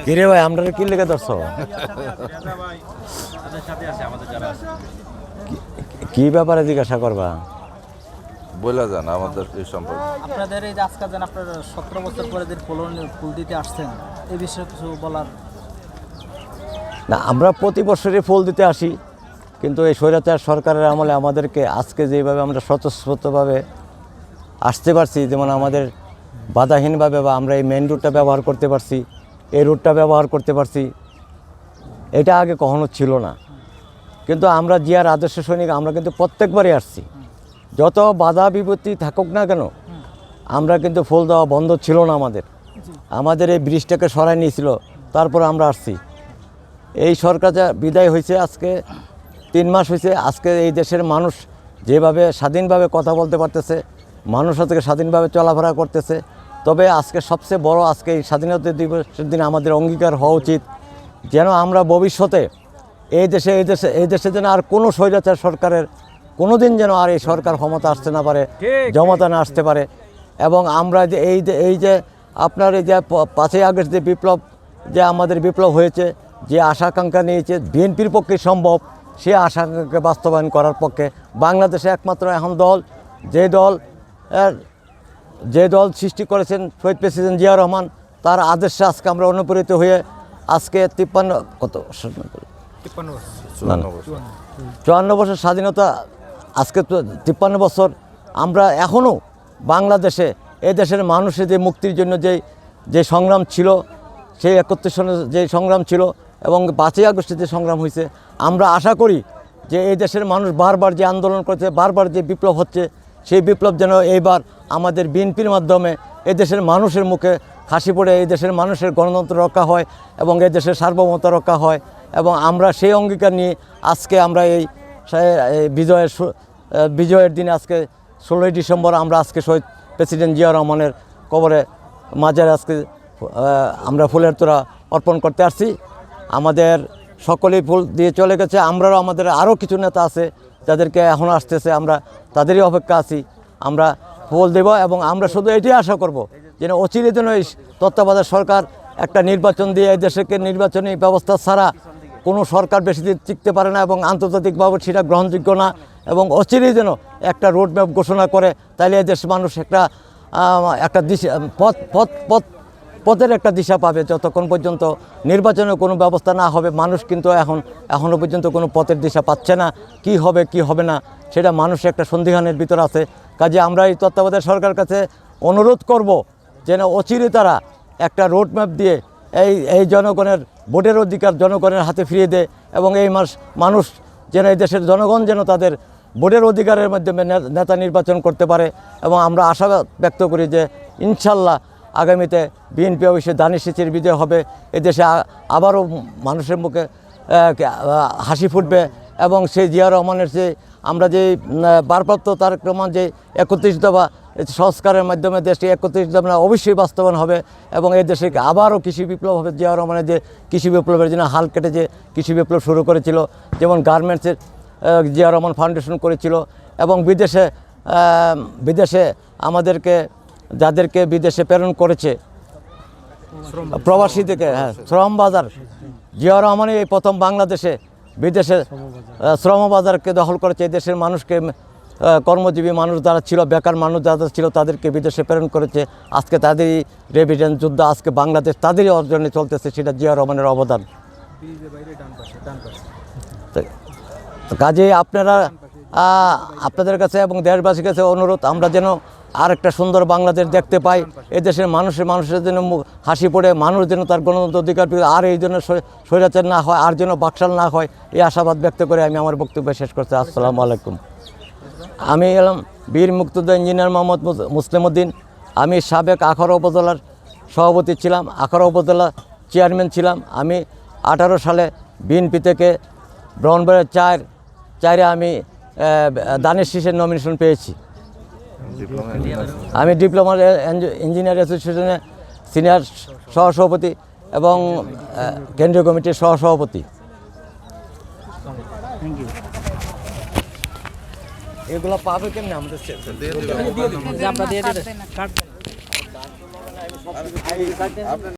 কিরে ভাই আমরা কি লেগে ধরছো? কি ব্যাপারে জিজ্ঞাসা করবা? বলে যান আমাদের এই সম্পর্কে। আপনাদের এই যে আজকে যেন আপনারা 17 বছর পরে যে ফুল দিতে আসছেন, এই বিষয়ে কিছু বলার? না, আমরা প্রতি বছরই ফুল দিতে আসি, কিন্তু এই স্বৈরাচার সরকারের আমলে আমাদেরকে আজকে যেভাবে আমরা স্বতঃস্ফূর্তভাবে আসতে পারছি, যেমন আমাদের বাধাহীনভাবে বা আমরা এই মেন রুটটা ব্যবহার করতে পারছি, এই রুটটা ব্যবহার করতে পারছি, এটা আগে কখনো ছিল না। কিন্তু আমরা জিয়ার আদর্শ সৈনিক, আমরা কিন্তু প্রত্যেকবারই আসছি, যত বাধা বিপত্তি থাকুক না কেন আমরা কিন্তু ফুল দেওয়া বন্ধ ছিল না। আমাদের এই ব্রিজটাকে সরাই নিয়েছিল, তারপর আমরা আসছি। এই সরকার যা বিদায় হয়েছে আজকে 3 মাস হয়েছে। আজকে এই দেশের মানুষ যেভাবে স্বাধীনভাবে কথা বলতে পারতেছে, মানুষ আজকে স্বাধীনভাবে চলাফেরা করতেছে। তবে আজকে সবচেয়ে বড়, আজকে এই স্বাধীনতা দিবসের দিন আমাদের অঙ্গীকার হওয়া উচিত যেন আমরা ভবিষ্যতে এই দেশে যেন আর কোনো স্বৈরাচার সরকারের কোনো দিন যেন আর এই সরকার ক্ষমতা আসতে না পারে, জমতা না আসতে পারে। এবং আমরা যে এই যে আপনার এই যে 5ই আগস্ট যে বিপ্লব, যে আমাদের বিপ্লব হয়েছে, যে আশা আকাঙ্ক্ষা নিয়েছে বিএনপির পক্ষে সম্ভব, সে আশা আকাঙ্ক্ষাকে বাস্তবায়ন করার পক্ষে বাংলাদেশে একমাত্র এখন দল, যে দল সৃষ্টি করেছেন শহীদ প্রেসিডেন্ট জিয়া রহমান, তার আদর্শে আজকে আমরা অনুপ্রেরিত হয়ে আজকে 54 বছর স্বাধীনতা, আজকে তো 53 বছর আমরা এখনও বাংলাদেশে এই দেশের মানুষের যে মুক্তির জন্য যে সংগ্রাম ছিল, সেই 71 সনের যে সংগ্রাম ছিল এবং 5ই আগস্টে যে সংগ্রাম হয়েছে, আমরা আশা করি যে এই দেশের মানুষ বারবার যে আন্দোলন করছে, বারবার যে বিপ্লব হচ্ছে, সেই বিপ্লব যেন এইবার আমাদের বিএনপির মাধ্যমে এই দেশের মানুষের মুখে হাসি পড়ে এই দেশের মানুষের গণতন্ত্র রক্ষা হয় এবং এই দেশের সার্বভৌমত্ব রক্ষা হয়। এবং আমরা সেই অঙ্গীকার নিয়ে আজকে আমরা এই বিজয়ের দিনে আজকে 16ই ডিসেম্বর আমরা আজকে শহীদ প্রেসিডেন্ট জিয়া রহমানের কবরে মাজারে আজকে আমরা ফুলের তোড়া অর্পণ করতে আসছি। আমাদের সকলেই ফুল দিয়ে চলে গেছে, আমরাও আমাদের আরও কিছু নেতা আছে যাদেরকে এখনও আসতেছে, আমরা তাদেরই অপেক্ষা আছি। আমরা ফুল দেব এবং আমরা শুধু এটাই আশা করব যেন অচিরে যেন এই তত্ত্বাবধায়ক সরকার একটা নির্বাচন দিয়ে এই দেশকে নির্বাচনী ব্যবস্থা ছাড়া কোনো সরকার বেশি দিন টিকতে পারে না এবং আন্তর্জাতিকভাবে সেটা গ্রহণযোগ্য না, এবং অচিরেই যেন একটা রোডম্যাপ ঘোষণা করে, তাহলে এই দেশ মানুষ একটা দিশা পথের একটা দিশা পাবে। যতক্ষণ পর্যন্ত নির্বাচনের কোনো ব্যবস্থা না হবে, মানুষ কিন্তু এখনও পর্যন্ত কোনো পথের দিশা পাচ্ছে না। কি হবে না সেটা মানুষ একটা সন্দিহানের ভিতর আছে। কাজে আমরা এই তত্ত্বাবধায়ক সরকারের কাছে অনুরোধ করব যেন অচিরে তারা একটা রোডম্যাপ দিয়ে এই জনগণের ভোটের অধিকার জনগণের হাতে ফিরিয়ে দেয় এবং এই মানুষ যেন এই দেশের জনগণ যেন তাদের ভোটের অধিকারের মাধ্যমে নেতা নির্বাচন করতে পারে। এবং আমরা আশা ব্যক্ত করি যে ইনশাল্লাহ আগামীতে বিএনপি অবশ্যই দানিশ সিচির বিজয় হবে, এদেশে আবারও মানুষের মুখে হাসি ফুটবে এবং সেই জিয়া রহমানের যে আমরা যে ভারপ্রাপ্ত তারেক রহমান যে 31 দফা সংস্কারের মাধ্যমে দেশটি 31 দফা অবশ্যই বাস্তবায়ন হবে এবং এই দেশে আবারও কৃষি বিপ্লব হবে। জিয়া রহমানের যে কৃষি বিপ্লবের জন্য হাল কেটে যে কৃষি বিপ্লব শুরু করেছিল, যেমন গার্মেন্টসের জিয়া রহমান ফাউন্ডেশন করেছিল এবং বিদেশে আমাদেরকে যাদেরকে বিদেশে প্রেরণ করেছে প্রবাসী থেকে, শ্রম বাজার, জিয়া রহমানই এই প্রথম বাংলাদেশে বিদেশে শ্রম বাজারকে দখল করেছে। এই দেশের মানুষকে, কর্মজীবী মানুষ যারা ছিল, বেকার মানুষ যারা ছিল, তাদেরকে বিদেশে প্রেরণ করেছে। আজকে তাদেরই রেভিডেন্স যুদ্ধ আজকে বাংলাদেশ তাদেরই অর্জনে চলতেছে, সেটা জিয়া রহমানের অবদান। কাজে আপনাদের কাছে এবং দেশবাসীর কাছে অনুরোধ, আমরা যেন আর একটা সুন্দর বাংলাদেশ দেখতে পাই, এদেশের মানুষের জন্য হাসি পড়ে, মানুষ যেন তার গণতন্ত্র অধিকার আর এই জন্য স্বৈরাচার না হয়, আর যেন বাকশাল না হয়, এই আশাবাদ ব্যক্ত করে আমি আমার বক্তব্য শেষ করছি। আসসালামু আলাইকুম। আমি এলাম বীর মুক্তিযোদ্ধা ইঞ্জিনিয়ার মোহাম্মদ মুসলিম উদ্দিন। আমি সাবেক আখাউড়া উপজেলার সভাপতি ছিলাম, আখাউড়া উপজেলা চেয়ারম্যান ছিলাম। আমি 18 সালে বিএনপি থেকে ব্রাহ্মণবাড়িয়া 4 আমি দানিশ শীষের নমিনেশন পেয়েছি। আমি ডিপ্লোমা ইঞ্জিনিয়ার অ্যাসোসিয়েশনের সিনিয়র সহসভাপতি এবং কেন্দ্রীয় কমিটির সহসভাপতি। এগুলো পাবে কেমনি আমাদের আপনি